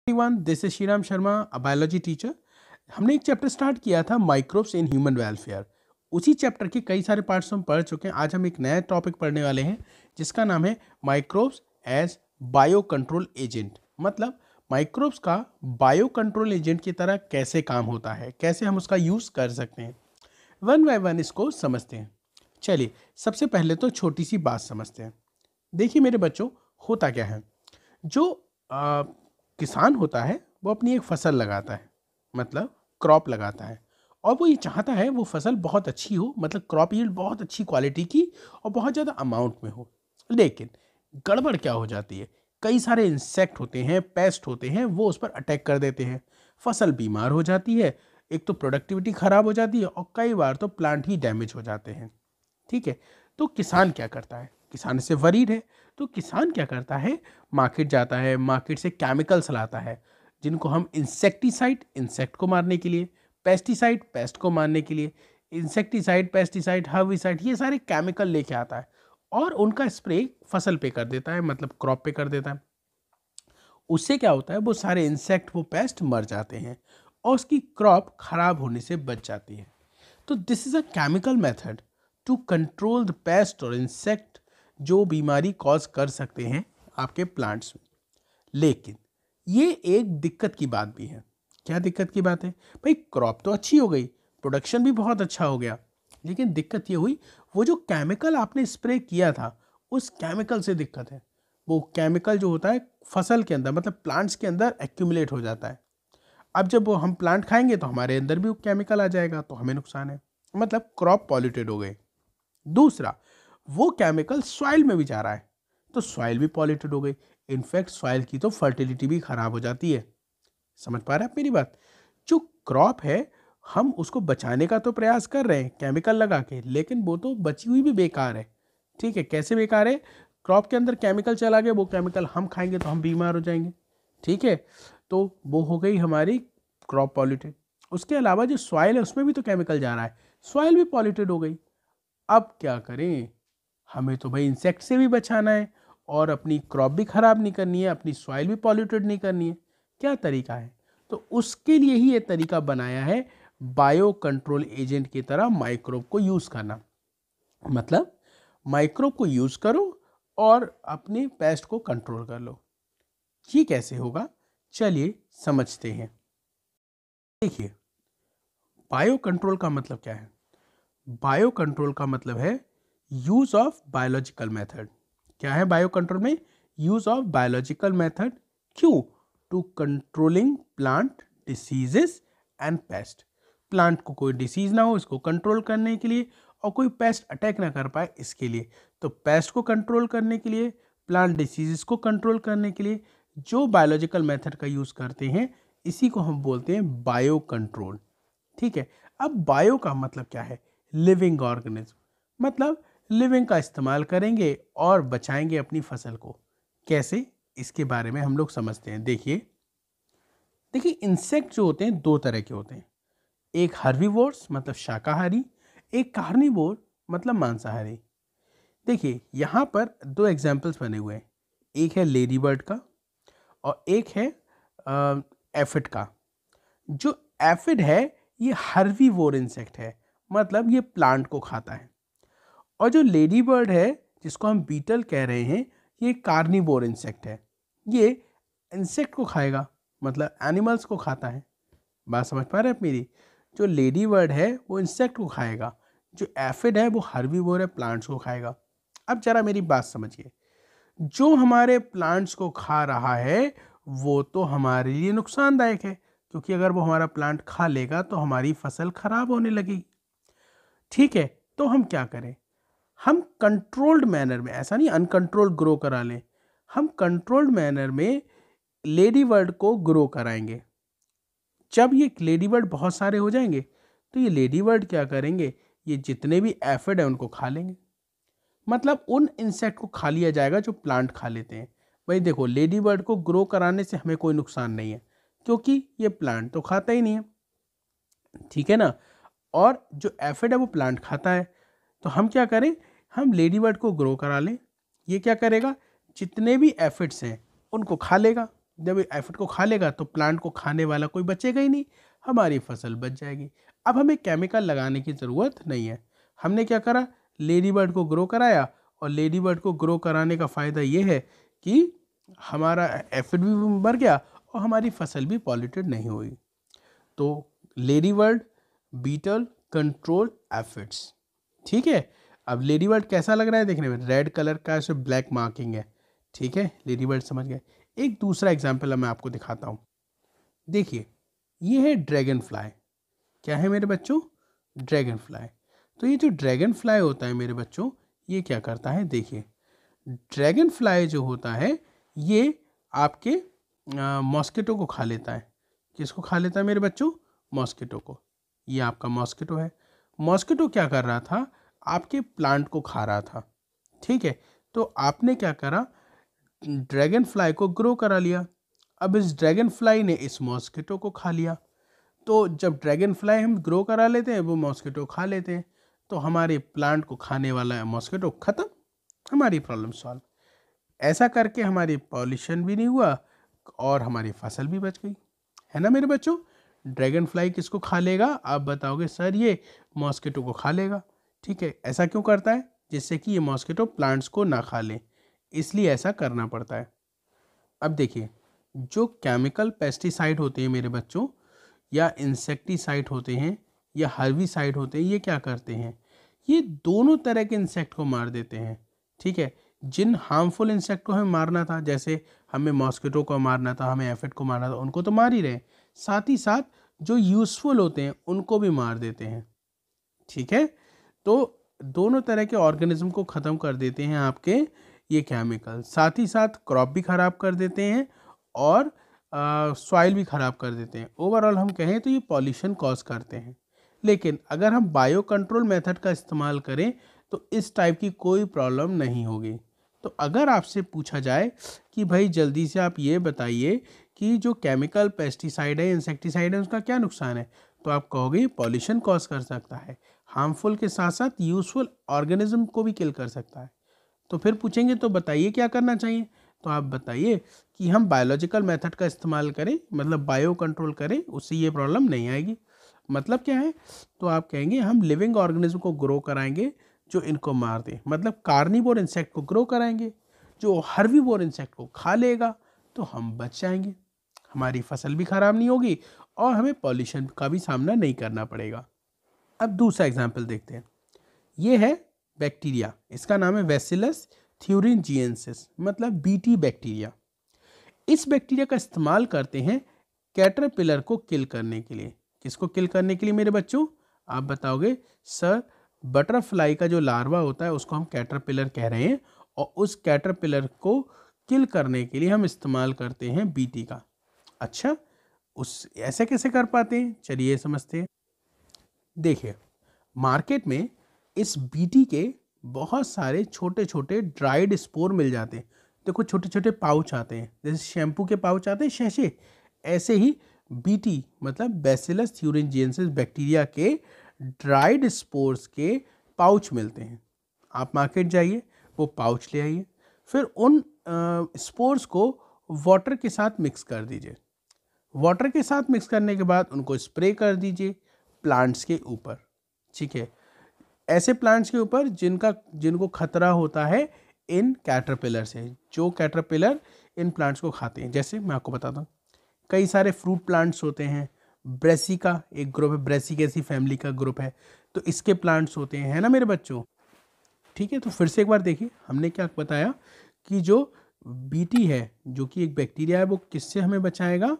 Everyone, this is Shriram Sharma, a biology teacher. हमने एक chapter start किया था माइक्रोब्स इन ह्यूमन वेलफेयर। उसी चैप्टर के कई सारे पार्ट्स हम पढ़ चुके हैं। आज हम एक नया टॉपिक पढ़ने वाले हैं जिसका नाम है microbes as bio control agent. मतलब माइक्रोब्स का बायो कंट्रोल एजेंट की तरह कैसे काम होता है, कैसे हम उसका यूज़ कर सकते हैं। वन बाय वन इसको समझते हैं। चलिए, सबसे पहले तो छोटी सी बात समझते हैं। देखिए मेरे बच्चों, होता क्या है, जो किसान होता है वो अपनी एक फसल लगाता है, मतलब क्रॉप लगाता है। और वो ये चाहता है वो फसल बहुत अच्छी हो, मतलब क्रॉप यील्ड बहुत अच्छी क्वालिटी की और बहुत ज़्यादा अमाउंट में हो। लेकिन गड़बड़ क्या हो जाती है, कई सारे इंसेक्ट होते हैं, पेस्ट होते हैं, वो उस पर अटैक कर देते हैं। फसल बीमार हो जाती है, एक तो प्रोडक्टिविटी ख़राब हो जाती है और कई बार तो प्लांट ही डैमेज हो जाते हैं। ठीक है, तो किसान क्या करता है, किसान इससे वरीड है। तो किसान क्या करता है, मार्केट जाता है, मार्केट से केमिकल्स लाता है जिनको हम इंसेक्टिसाइड, इंसेक्ट को मारने के लिए, पेस्टिसाइड, पेस्ट को मारने के लिए, इंसेक्टिसाइड, पेस्टिसाइड, हर्बिसाइड, ये सारे केमिकल लेके आता है और उनका स्प्रे फसल पे कर देता है, मतलब क्रॉप पे कर देता है। उससे क्या होता है, वो सारे इंसेक्ट, वो पेस्ट मर जाते हैं और उसकी क्रॉप खराब होने से बच जाती है। तो this is a chemical method to control the pest और इंसेक्ट जो बीमारी कॉज कर सकते हैं आपके प्लांट्स में। लेकिन ये एक दिक्कत की बात भी है। क्या दिक्कत की बात है भाई? क्रॉप तो अच्छी हो गई, प्रोडक्शन भी बहुत अच्छा हो गया, लेकिन दिक्कत ये हुई, वो जो केमिकल आपने स्प्रे किया था उस केमिकल से दिक्कत है। वो केमिकल जो होता है फसल के अंदर, मतलब प्लांट्स के अंदर एक्यूमुलेट हो जाता है। अब जब वो हम प्लांट खाएंगे तो हमारे अंदर भी वो केमिकल आ जाएगा, तो हमें नुकसान है, मतलब क्रॉप पॉल्यूटेड हो गई। दूसरा, वो केमिकल सॉइल में भी जा रहा है तो सॉइल भी पॉल्यूटेड हो गई। इनफैक्ट सॉइल की तो फर्टिलिटी भी खराब हो जाती है। समझ पा रहे हैं आप मेरी बात? जो क्रॉप है, हम उसको बचाने का तो प्रयास कर रहे हैं केमिकल लगा के, लेकिन वो तो बची हुई भी बेकार है। ठीक है, कैसे बेकार है? क्रॉप के अंदर केमिकल चला गया, वो केमिकल हम खाएंगे तो हम बीमार हो जाएंगे। ठीक है, तो वो हो गई हमारी क्रॉप पॉल्यूटेड। उसके अलावा जो सॉइल है उसमें भी तो केमिकल जा रहा है, सॉइल भी पॉल्यूटेड हो गई। अब क्या करें? हमें तो भाई इंसेक्ट से भी बचाना है और अपनी क्रॉप भी ख़राब नहीं करनी है, अपनी सॉइल भी पॉल्यूटेड नहीं करनी है। क्या तरीका है? तो उसके लिए ही ये तरीका बनाया है बायो कंट्रोल एजेंट की तरह माइक्रोब को यूज़ करना। मतलब माइक्रोब को यूज़ करो और अपने पेस्ट को कंट्रोल कर लो। ये कैसे होगा? चलिए समझते हैं। देखिए, बायो कंट्रोल का मतलब क्या है? बायो कंट्रोल का मतलब है यूज ऑफ बायोलॉजिकल मेथड। क्या है बायो कंट्रोल में? Use of biological method. क्यों? To controlling plant diseases and pest. Plant को कोई डिसीज ना हो इसको कंट्रोल करने के लिए, और कोई पेस्ट अटैक ना कर पाए इसके लिए। तो पेस्ट को कंट्रोल करने के लिए, प्लांट डिसीजेस को कंट्रोल करने के लिए जो बायोलॉजिकल मेथड का यूज करते हैं, इसी को हम बोलते हैं बायो कंट्रोल। ठीक है, अब बायो का मतलब क्या है? Living organism. मतलब लिविंग का इस्तेमाल करेंगे और बचाएंगे अपनी फसल को। कैसे? इसके बारे में हम लोग समझते हैं। देखिए देखिए, इंसेक्ट जो होते हैं दो तरह के होते हैं। एक हर्बीवोर्स मतलब शाकाहारी, एक कार्निवोर मतलब मांसाहारी। देखिए यहाँ पर दो एग्जाम्पल्स बने हुए हैं, एक है लेडी बर्ड का और एक है एफिड का। जो एफिड है ये हर्बीवोर इंसेक्ट है, मतलब ये प्लांट को खाता है। और जो लेडी बर्ड है, जिसको हम बीटल कह रहे हैं, ये कार्निवोर इंसेक्ट है। ये इंसेक्ट को खाएगा, मतलब एनिमल्स को खाता है। बात समझ पा रहे हैं आप मेरी? जो लेडी बर्ड है वो इंसेक्ट को खाएगा, जो एफिड है वो हर्बीवोर है, प्लांट्स को खाएगा। अब जरा मेरी बात समझिए, जो हमारे प्लांट्स को खा रहा है वो तो हमारे लिए नुकसानदायक है, क्योंकि अगर वो हमारा प्लांट खा लेगा तो हमारी फसल खराब होने लगेगी। ठीक है, तो हम क्या करें? हम कंट्रोल्ड मैनर में, ऐसा नहीं अनकंट्रोल्ड ग्रो करा लें, हम कंट्रोल्ड मैनर में लेडी बर्ड को ग्रो कराएंगे। जब ये लेडी बर्ड बहुत सारे हो जाएंगे तो ये लेडी बर्ड क्या करेंगे, ये जितने भी एफिड है उनको खा लेंगे। मतलब उन इंसेक्ट को खा लिया जाएगा जो प्लांट खा लेते हैं। भाई देखो, लेडी बर्ड को ग्रो कराने से हमें कोई नुकसान नहीं है, क्योंकि ये प्लांट तो खाता ही नहीं है। ठीक है ना? और जो एफिड है वो प्लांट खाता है। तो हम क्या करें, हम लेडी बर्ड को ग्रो करा लें। ये क्या करेगा, जितने भी एफिड्स हैं उनको खा लेगा। जब एफिड को खा लेगा तो प्लांट को खाने वाला कोई बचेगा ही नहीं, हमारी फसल बच जाएगी। अब हमें केमिकल लगाने की ज़रूरत नहीं है। हमने क्या करा, लेडी बर्ड को ग्रो कराया, और लेडी बर्ड को ग्रो कराने का फ़ायदा ये है कि हमारा एफिड भी मर गया और हमारी फसल भी पॉल्यूटेड नहीं हुई। तो lady bird beetle control aphids. ठीक है, अब लेडी बर्ड कैसा लग रहा है देखने में, रेड कलर का ऐसे ब्लैक मार्किंग है। ठीक है, लेडी बर्ड समझ गए। एक दूसरा एग्जाम्पल मैं आपको दिखाता हूँ। देखिए, ये है ड्रैगन फ्लाई। क्या है मेरे बच्चों, ड्रैगन फ्लाई। तो ये जो ड्रैगन फ्लाई होता है मेरे बच्चों, ये क्या करता है, देखिए ड्रैगन फ्लाई जो होता है ये आपके मॉस्किटो को खा लेता है। किसको खा लेता है मेरे बच्चों, मॉस्किटो को। ये आपका मॉस्किटो है। मॉस्किटो क्या कर रहा था, आपके प्लांट को खा रहा था। ठीक है, तो आपने क्या करा, ड्रैगन फ्लाई को ग्रो करा लिया। अब इस ड्रैगन फ्लाई ने इस मॉस्किटो को खा लिया। तो जब ड्रैगन फ्लाई हम ग्रो करा लेते हैं, वो मॉस्किटो खा लेते हैं, तो हमारे प्लांट को खाने वाला मॉस्किटो ख़त्म, हमारी प्रॉब्लम सॉल्व। ऐसा करके हमारी पॉल्यूशन भी नहीं हुआ और हमारी फसल भी बच गई, है ना मेरे बच्चों। ड्रैगन फ्लाई किसको खा लेगा, आप बताओगे सर ये मॉस्किटो को खा लेगा। ठीक है, ऐसा क्यों करता है, जिससे कि ये मॉस्किटो प्लांट्स को ना खा ले, इसलिए ऐसा करना पड़ता है। अब देखिए, जो केमिकल पेस्टिसाइड होते हैं मेरे बच्चों, या इंसेक्टिसाइड होते हैं, या हर्बिसाइड होते हैं, ये क्या करते हैं, ये दोनों तरह के इंसेक्ट को मार देते हैं। ठीक है, जिन हार्मफुल इंसेक्ट को हमें मारना था, जैसे हमें मॉस्किटो को मारना था, हमें एफिड को मारना था, उनको तो मार ही रहे हैं, साथ ही साथ जो यूज़फुल होते हैं उनको भी मार देते हैं। ठीक है, तो दोनों तरह के ऑर्गेनिज्म को ख़त्म कर देते हैं आपके ये केमिकल। साथ ही साथ क्रॉप भी ख़राब कर देते हैं और सॉइल भी ख़राब कर देते हैं। ओवरऑल हम कहें तो ये पॉल्यूशन कॉज करते हैं। लेकिन अगर हम बायो कंट्रोल मेथड का इस्तेमाल करें तो इस टाइप की कोई प्रॉब्लम नहीं होगी। तो अगर आपसे पूछा जाए कि भाई जल्दी से आप ये बताइए कि जो केमिकल पेस्टिसाइड है, इंसेक्टिसाइड है, उसका क्या नुकसान है, तो आप कहोगे पॉल्यूशन कॉज कर सकता है, हार्मफुल के साथ साथ यूजफुल ऑर्गेनिज्म को भी किल कर सकता है। तो फिर पूछेंगे तो बताइए क्या करना चाहिए, तो आप बताइए कि हम बायोलॉजिकल मेथड का इस्तेमाल करें, मतलब बायो कंट्रोल करें, उससे ये प्रॉब्लम नहीं आएगी। मतलब क्या है, तो आप कहेंगे हम लिविंग ऑर्गेनिज्म को ग्रो कराएंगे जो इनको मार दे, मतलब कार्निवोर इंसेक्ट को ग्रो कराएंगे जो हर्बीवोर इंसेक्ट को खा लेगा, तो हम बच जाएंगे, हमारी फसल भी खराब नहीं होगी और हमें पॉल्यूशन का भी सामना नहीं करना पड़ेगा। अब दूसरा एग्जाम्पल देखते हैं। ये है बैक्टीरिया, इसका नाम है बैसिलस थ्यूरिंजिएंसिस, मतलब बीटी बैक्टीरिया। इस बैक्टीरिया का इस्तेमाल करते हैं कैटरपिलर को किल करने के लिए। किसको किल करने के लिए मेरे बच्चों, आप बताओगे सर बटरफ्लाई का जो लार्वा होता है उसको हम कैटरपिलर कह रहे हैं, और उस कैटरपिलर को किल करने के लिए हम इस्तेमाल करते हैं बीटी का। अच्छा, उस ऐसे कैसे कर पाते हैं, चलिए समझते हैं। देखिए, मार्केट में इस बीटी के बहुत सारे छोटे छोटे ड्राइड स्पोर मिल जाते हैं। देखो छोटे छोटे पाउच आते हैं, जैसे शैम्पू के पाउच आते हैं शैशे, ऐसे ही बीटी मतलब बैसिलस थ्यूरिंजिएंसिस बैक्टीरिया के ड्राइड स्पोर्स के पाउच मिलते हैं। आप मार्केट जाइए, वो पाउच ले आइए, फिर उन स्पोर्स को वाटर के साथ मिक्स कर दीजिए। वाटर के साथ मिक्स करने के बाद उनको स्प्रे कर दीजिए प्लांट्स के ऊपर। ठीक है, ऐसे प्लांट्स के ऊपर जिनको खतरा होता है इन कैटरपिलर से, जो कैटरपिलर इन प्लांट्स को खाते हैं। जैसे मैं आपको बताता हूँ, कई सारे फ्रूट प्लांट्स होते हैं, ब्रेसिका एक ग्रुप है, ब्रेसिकेसी फैमिली का ग्रुप है, तो इसके प्लांट्स होते हैं, है ना मेरे बच्चों। ठीक है, तो फिर से एक बार देखिए, हमने क्या बताया कि जो बीटी है जो कि एक बैक्टीरिया है, वो किससे हमें बचाएगा,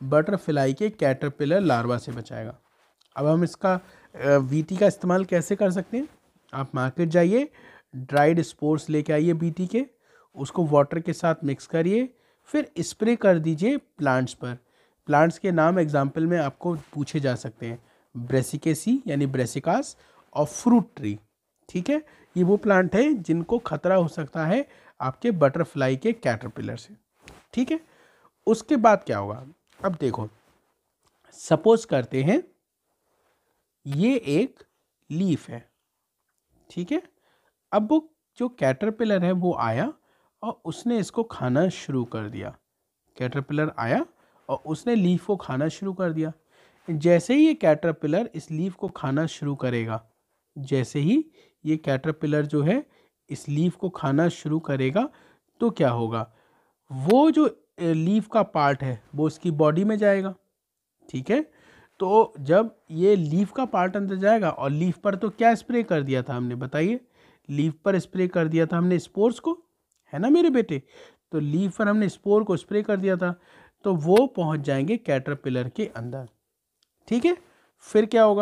बटरफ्लाई के कैटरपिलर लार्वा से बचाएगा। अब हम इसका बीटी का इस्तेमाल कैसे कर सकते हैं, आप मार्केट जाइए, ड्राइड स्पोर्स लेके आइए बीटी के, उसको वाटर के साथ मिक्स करिए, फिर स्प्रे कर दीजिए प्लांट्स पर। प्लांट्स के नाम एग्जाम्पल में आपको पूछे जा सकते हैं, ब्रेसिकेसी यानी ब्रेसिकास और फ्रूट ट्री। ठीक है, ये वो प्लांट है जिनको खतरा हो सकता है आपके बटरफ्लाई के कैटरपिलर से। ठीक है, उसके बाद क्या होगा, अब देखो सपोज करते हैं ये एक लीफ है। ठीक है, अब वो जो कैटरपिलर है वो आया और उसने इसको खाना शुरू कर दिया। कैटरपिलर आया और उसने लीफ को खाना शुरू कर दिया। जैसे ही ये कैटरपिलर इस लीफ को खाना शुरू करेगा, जैसे ही ये कैटरपिलर जो है इस लीफ को खाना शुरू करेगा, तो क्या होगा, वो जो लीफ का पार्ट है वो उसकी बॉडी में जाएगा। ठीक है, तो जब ये लीफ का पार्ट अंदर जाएगा, और लीफ पर तो क्या स्प्रे कर दिया था हमने, बताइए, लीफ पर स्प्रे कर दिया था हमने स्पोर्स को, है ना मेरे बेटे। तो लीफ पर हमने स्पोर को स्प्रे कर दिया था, तो वो पहुंच जाएंगे कैटरपिलर के अंदर। ठीक है, फिर क्या होगा,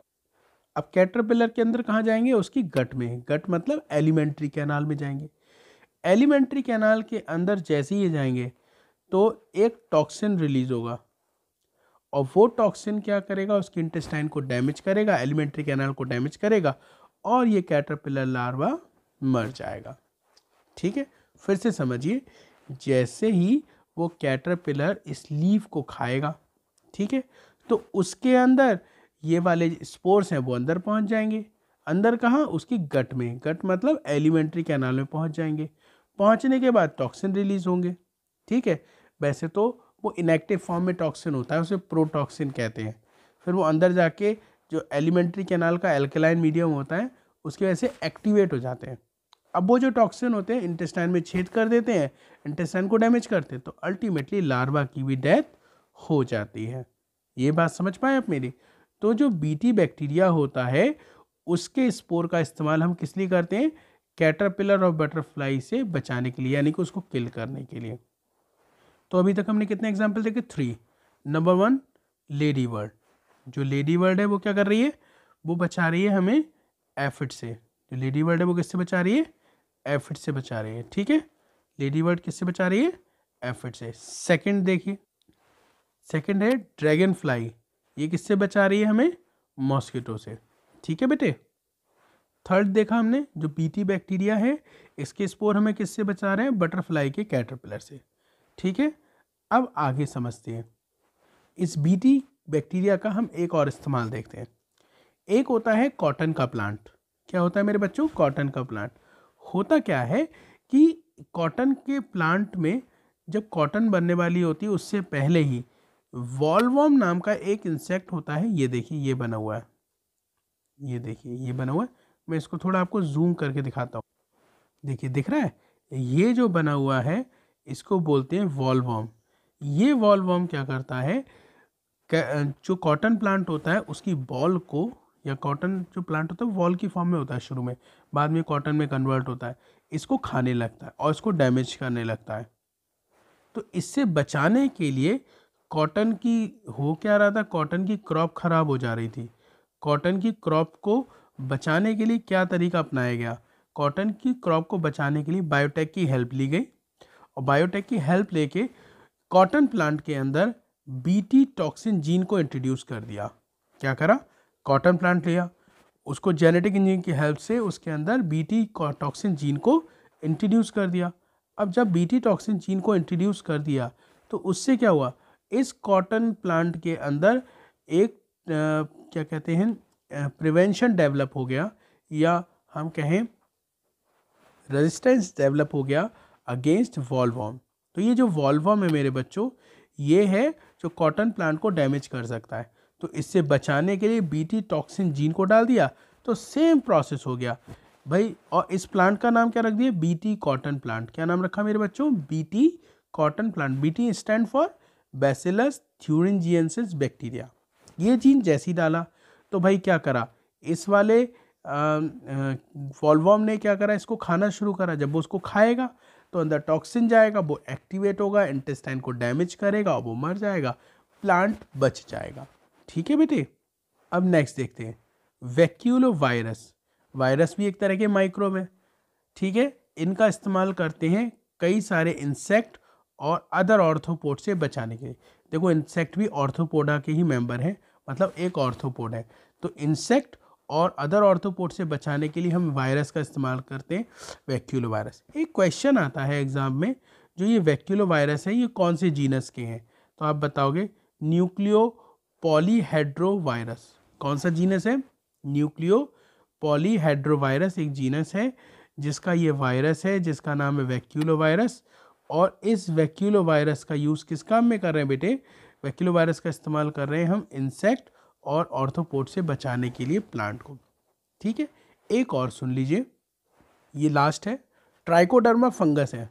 अब कैटरपिलर के अंदर कहाँ जाएंगे, उसकी गट में। गट मतलब एलिमेंट्री कैनाल में जाएंगे। एलिमेंट्री कैनाल के अंदर जैसे ही जाएंगे तो एक टॉक्सिन रिलीज होगा, और वो टॉक्सिन क्या करेगा, उसकी इंटेस्टाइन को डैमेज करेगा, एलिमेंट्री कैनाल को डैमेज करेगा, और ये कैटरपिलर लार्वा मर जाएगा। ठीक है, फिर से समझिए, जैसे ही वो कैटरपिलर इस लीफ को खाएगा, ठीक है, तो उसके अंदर ये वाले स्पोर्स हैं वो अंदर पहुंच जाएंगे। अंदर कहाँ, उसकी गट में। गट मतलब एलिमेंट्री कैनाल में पहुंच जाएंगे। पहुंचने के बाद टॉक्सिन रिलीज होंगे। ठीक है, वैसे तो वो इनएक्टिव फॉर्म में टॉक्सिन होता है, उसे प्रोटॉक्सिन कहते हैं। फिर वो अंदर जाके जो एलिमेंट्री कैनाल का एल्कलाइन मीडियम होता है उसकी वजह से एक्टिवेट हो जाते हैं। अब वो जो टॉक्सिन होते हैं इंटेस्टाइन में छेद कर देते हैं, इंटेस्टाइन को डैमेज करते हैं, तो अल्टीमेटली लार्वा की भी डेथ हो जाती है। ये बात समझ पाए आप मेरी। तो जो बीटी बैक्टीरिया होता है उसके स्पोर का इस्तेमाल हम किस लिए करते हैं, कैटरपिलर और बटरफ्लाई से बचाने के लिए, यानी कि उसको किल करने के लिए। तो अभी तक हमने कितने एग्जाम्पल देखे, 3। Number 1 lady bird. जो लेडी बर्ड है वो क्या कर रही है, वो बचा रही है हमें एफिड से। जो लेडी बर्ड है वो किससे बचा रही है, एफिड से बचा रही है। ठीक है, लेडी बर्ड किससे बचा रही है, एफिड से। सेकंड देखिए, सेकंड है ड्रैगन फ्लाई। ये किससे बचा रही है हमें, मॉस्किटो से। ठीक है बेटे। थर्ड देखा हमने, जो बीटी बैक्टीरिया है इसके स्पोर हमें किससे बचा रहे हैं, बटरफ्लाई के कैटरपिलर से। ठीक है, अब आगे समझते हैं। इस बीटी बैक्टीरिया का हम एक और इस्तेमाल देखते हैं। एक होता है कॉटन का प्लांट। क्या होता है मेरे बच्चों, कॉटन का प्लांट। होता क्या है कि कॉटन के प्लांट में जब कॉटन बनने वाली होती है उससे पहले ही वॉलवॉर्म नाम का एक इंसेक्ट होता है। ये देखिए, ये बना हुआ है, ये देखिए ये बना हुआ है। मैं इसको थोड़ा आपको जूम करके दिखाता हूँ। देखिए दिख रहा है, ये जो बना हुआ है इसको बोलते हैं वॉलवॉर्म। ये वॉलवॉर्म क्या करता है, जो कॉटन प्लांट होता है उसकी बॉल को, या कॉटन जो प्लांट होता है वॉल की फॉर्म में होता है शुरू में, बाद में कॉटन में कन्वर्ट होता है, इसको खाने लगता है और इसको डैमेज करने लगता है। तो इससे बचाने के लिए कॉटन की हो क्या रहा था, कॉटन की क्रॉप खराब हो जा रही थी। कॉटन की क्रॉप को बचाने के लिए क्या तरीका अपनाया गया, कॉटन की क्रॉप को बचाने के लिए बायोटेक की हेल्प ली गई, और बायोटेक की हेल्प लेके कॉटन प्लांट के अंदर बीटी टॉक्सिन जीन को इंट्रोड्यूस कर दिया। क्या करा, कॉटन प्लांट लिया, उसको जेनेटिक इंजीनियरिंग की हेल्प से उसके अंदर बीटी टॉक्सिन जीन को इंट्रोड्यूस कर दिया। अब जब बीटी टॉक्सिन जीन को इंट्रोड्यूस कर दिया तो उससे क्या हुआ, इस कॉटन प्लांट के अंदर एक क्या कहते हैं प्रिवेंशन डेवलप हो गया, या हम कहें रेजिस्टेंस डेवलप हो गया अगेंस्ट वॉलवॉर्म। तो ये जो वॉलवॉर्म है मेरे बच्चों, ये है जो कॉटन प्लांट को डैमेज कर सकता है। तो इससे बचाने के लिए बीटी टॉक्सिन जीन को डाल दिया, तो सेम प्रोसेस हो गया भाई। और इस प्लांट का नाम क्या रख दिया, बीटी कॉटन प्लांट। क्या नाम रखा मेरे बच्चों, BT cotton plant. BT stand for bacillus thuringiensis bacteria. ये जीन जैसी डाला तो भाई क्या करा, इस वाले वॉलवॉर्म ने क्या करा, इसको खाना शुरू करा। जब वो उसको खाएगा तो अंदर टॉक्सिन जाएगा, वो एक्टिवेट होगा, इंटेस्टाइन को डैमेज करेगा और वो मर जाएगा, प्लांट बच जाएगा। ठीक है बेटे। अब नेक्स्ट देखते हैं वैक्यूलो वायरस। वायरस भी एक तरह के माइक्रोब है। ठीक है, इनका इस्तेमाल करते हैं कई सारे इंसेक्ट और अदर ऑर्थोपोड से बचाने के लिए। देखो इंसेक्ट भी ऑर्थोपोडा के ही मेंबर हैं, मतलब एक ऑर्थोपोड है। तो इंसेक्ट और अदर ऑर्थोपोड से बचाने के लिए हम वायरस का इस्तेमाल करते हैं, वैक्यूलो वायरस। एक क्वेश्चन आता है एग्जाम में, जो ये वैक्यूलो वायरस है ये कौन से जीनस के हैं, तो आप बताओगे न्यूक्लियो पॉलीहेड्रोवायरस। कौन सा जीनस है, न्यूक्लियो पॉलीहेड्रोवायरस एक जीनस है जिसका ये वायरस है, जिसका नाम है वैक्यूलो वायरस। और इस वैक्यूलो वायरस का यूज़ किस काम में कर रहे हैं बेटे? वैक्यूलो वायरस का इस्तेमाल कर रहे हैं हम इंसेक्ट और ऑर्थोपोड से बचाने के लिए प्लांट को। ठीक है, एक और सुन लीजिए, ये लास्ट है, ट्राइकोडर्मा फंगस है।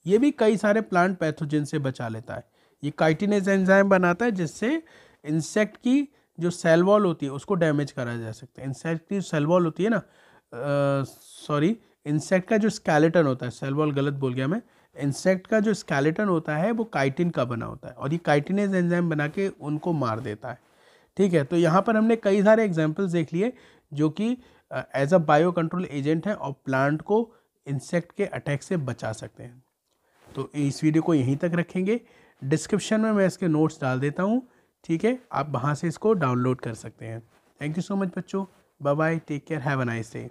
ये भी कई सारे प्लांट पैथोजन से बचा लेता है। ये काइटिनेज एंजाइम बनाता है जिससे इंसेक्ट की जो सेल वॉल होती है उसको डैमेज करा जा सकता है। इंसेक्ट की सेल वॉल होती है ना, इंसेक्ट का जो स्केलेटन होता है, सेल वॉल गलत बोल गया मैं, इंसेक्ट का जो स्केलेटन होता है वो काइटिन का बना होता है और ये काइटिनेज एंजाइम बना के उनको मार देता है। ठीक है, तो यहाँ पर हमने कई सारे एग्जाम्पल्स देख लिए जो कि as a bio control agent है और प्लांट को इंसेक्ट के अटैक से बचा सकते हैं। तो इस वीडियो को यहीं तक रखेंगे। डिस्क्रिप्शन में मैं इसके नोट्स डाल देता हूँ। ठीक है, आप वहाँ से इसको डाउनलोड कर सकते हैं। थैंक यू सो मच बच्चों, bye bye, take care, have a nice day.